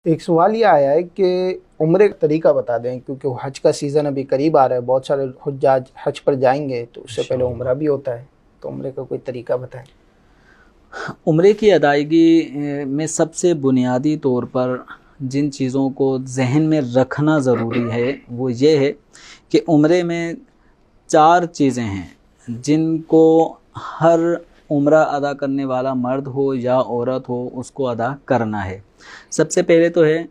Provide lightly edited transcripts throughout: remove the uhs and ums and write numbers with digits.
ایک سوال یہ آیا ہے کہ عمرے کا طریقہ بتا دیں، کیونکہ وہ حج کا سیزن ابھی قریب آ رہا ہے، بہت سارے حجاج حج پر جائیں گے تو اس سے پہلے انشاءاللہ عمرہ بھی ہوتا ہے، تو عمرے کا کوئی طریقہ بتائیں۔ عمرے کی ادائیگی میں سب سے بنیادی طور پر جن چیزوں کو ذہن میں رکھنا ضروری ہے وہ یہ ہے کہ عمرے میں 4 چیزیں ہیں جن کو ہر عمرہ ادا کرنے والا مرد ہو یا عورت ہو اس کو ادا کرنا ہے۔ سب سے پہلے تو ہے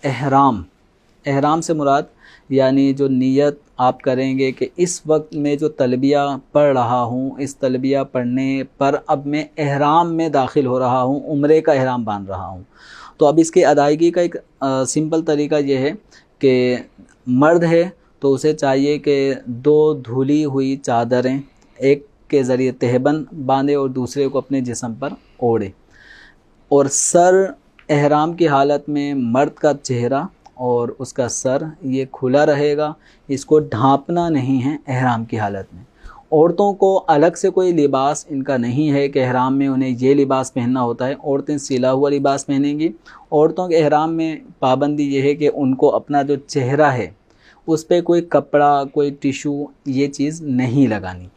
احرام۔ احرام سے مراد یعنی جو نیت آپ کریں گے کہ اس وقت میں جو تلبیہ پڑھ رہا ہوں، اس تلبیہ پڑھنے پر اب میں احرام میں داخل ہو رہا ہوں، عمرے کا احرام باندھ رہا ہوں۔ تو اب اس کی ادائیگی کا ایک سمپل طریقہ یہ ہے کہ مرد ہے تو اسے چاہیے کہ 2 دھلی ہوئی چادریں ایک کے ذریعے تہبند باندھے اور دوسرے کو اپنے جسم پر اوڑھے، اور سر احرام کی حالت میں مرد کا چہرہ اور اس کا سر یہ کھلا رہے گا، اس کو ڈھانپنا نہیں ہے احرام کی حالت میں۔ عورتوں کو الگ سے کوئی لباس ان کا نہیں ہے کہ احرام میں انہیں یہ لباس پہننا ہوتا ہے، عورتیں سلا ہوا لباس پہنیں گی۔ عورتوں کے احرام میں پابندی یہ ہے کہ ان کو اپنا جو چہرہ ہے اس پہ کوئی کپڑا، کوئی ٹیشو یہ چیز نہیں لگانی۔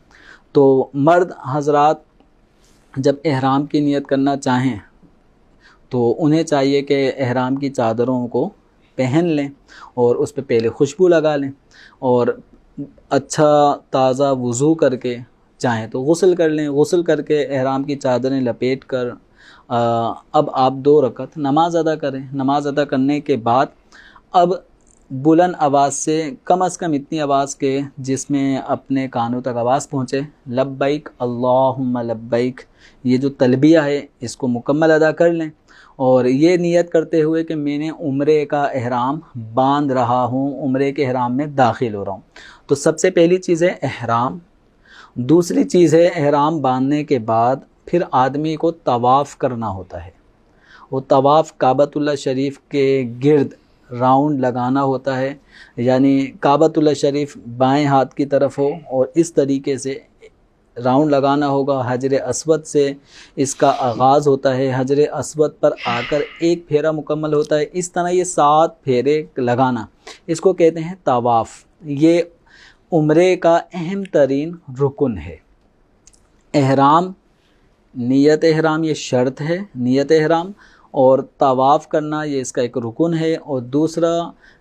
تو مرد حضرات جب احرام کی نیت کرنا چاہیں تو انہیں چاہیے کہ احرام کی چادروں کو پہن لیں اور اس پہ پہلے خوشبو لگا لیں، اور اچھا تازہ وضو کر کے چاہیں تو غسل کر لیں۔ غسل کر کے احرام کی چادریں لپیٹ کر اب آپ 2 رکعت نماز ادا کریں۔ نماز ادا کرنے کے بعد اب بلند آواز سے، کم از کم اتنی آواز کے جس میں اپنے کانوں تک آواز پہنچے، لبیک اللہم لبیک، یہ جو تلبیہ ہے اس کو مکمل ادا کر لیں، اور یہ نیت کرتے ہوئے کہ میں نے عمرے کا احرام باندھ رہا ہوں، عمرے کے احرام میں داخل ہو رہا ہوں۔ تو سب سے پہلی چیز ہے احرام۔ دوسری چیز ہے احرام باندھنے کے بعد پھر آدمی کو طواف کرنا ہوتا ہے۔ وہ طواف کعبۃ اللہ شریف کے گرد راؤنڈ لگانا ہوتا ہے، یعنی کعبۃ اللہ شریف بائیں ہاتھ کی طرف ہو اور اس طریقے سے راؤنڈ لگانا ہوگا۔ حجر اسود سے اس کا آغاز ہوتا ہے، حجر اسود پر آ کر ایک پھیرا مکمل ہوتا ہے، اس طرح یہ 7 پھیرے لگانا، اس کو کہتے ہیں طواف۔ یہ عمرے کا اہم ترین رکن ہے۔ احرام، نیت احرام یہ شرط ہے، نیت احرام، اور طواف کرنا یہ اس کا ایک رکن ہے، اور دوسرا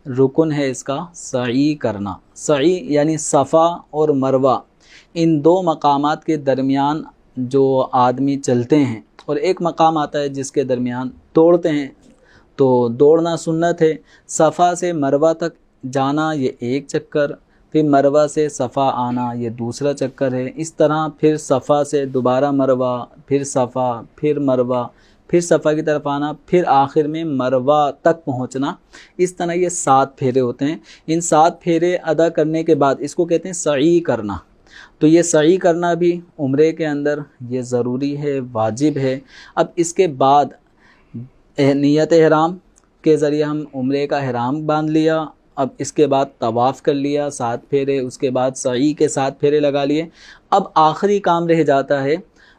رکن ہے اس کا سعی کرنا۔ سعی یعنی صفا اور مروہ، ان 2 مقامات کے درمیان جو آدمی چلتے ہیں، اور ایک مقام آتا ہے جس کے درمیان دوڑتے ہیں، تو دوڑنا سنت ہے۔ صفا سے مروہ تک جانا یہ ایک چکر، پھر مروہ سے صفا آنا یہ دوسرا چکر ہے، اس طرح پھر صفا سے دوبارہ مروہ، پھر صفا، پھر مروہ، پھر صفا کی طرف آنا، پھر آخر میں مروہ تک پہنچنا، اس طرح یہ 7 پھیرے ہوتے ہیں۔ ان 7 پھیرے ادا کرنے کے بعد اس کو کہتے ہیں سعی کرنا۔ تو یہ سعی کرنا بھی عمرے کے اندر یہ ضروری ہے، واجب ہے۔ اب اس کے بعد نیت احرام کے ذریعے ہم عمرے کا احرام باندھ لیا، اب اس کے بعد طواف کر لیا 7 پھیرے، اس کے بعد سعی کے 7 پھیرے لگا لیے۔ اب آخری کام رہ جاتا ہے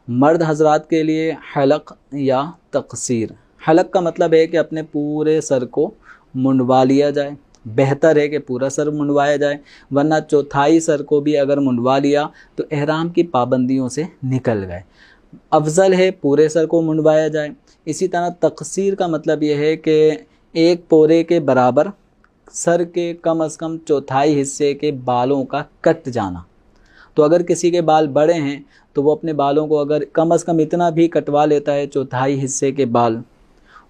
مرد حضرات کے لیے حلق یا تقصیر۔ حلق کا مطلب ہے کہ اپنے پورے سر کو منڈوا لیا جائے، بہتر ہے کہ پورا سر منڈوایا جائے، ورنہ چوتھائی سر کو بھی اگر منڈوا لیا تو احرام کی پابندیوں سے نکل گئے۔ افضل ہے پورے سر کو منڈوایا جائے۔ اسی طرح تقصیر کا مطلب یہ ہے کہ 1 پورے کے برابر سر کے کم از کم چوتھائی حصے کے بالوں کا کٹ جانا۔ تو اگر کسی کے بال بڑے ہیں تو وہ اپنے بالوں کو اگر کم از کم اتنا بھی کٹوا لیتا ہے چوتھائی حصے کے بال،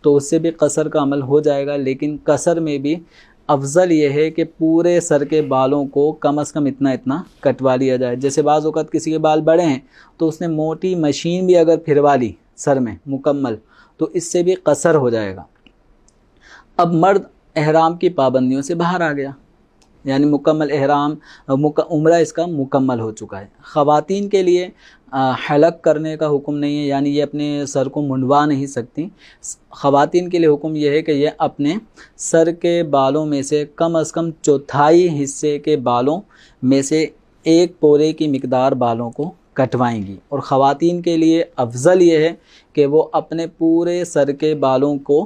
تو اس سے بھی قصر کا عمل ہو جائے گا، لیکن قصر میں بھی افضل یہ ہے کہ پورے سر کے بالوں کو کم از کم اتنا کٹوا لیا جائے۔ جیسے بعض اوقات کسی کے بال بڑے ہیں تو اس نے موٹی مشین بھی اگر پھروا لی سر میں مکمل تو اس سے بھی قصر ہو جائے گا۔ اب مرد احرام کی پابندیوں سے باہر آ گیا، یعنی مکمل احرام، عمرہ اس کا مکمل ہو چکا ہے۔ خواتین کے لیے حلق کرنے کا حکم نہیں ہے، یعنی یہ اپنے سر کو منڈوا نہیں سکتی۔ خواتین کے لیے حکم یہ ہے کہ یہ اپنے سر کے بالوں میں سے کم از کم چوتھائی حصے کے بالوں میں سے 1 پورے کی مقدار بالوں کو کٹوائیں گی، اور خواتین کے لیے افضل یہ ہے کہ وہ اپنے پورے سر کے بالوں کو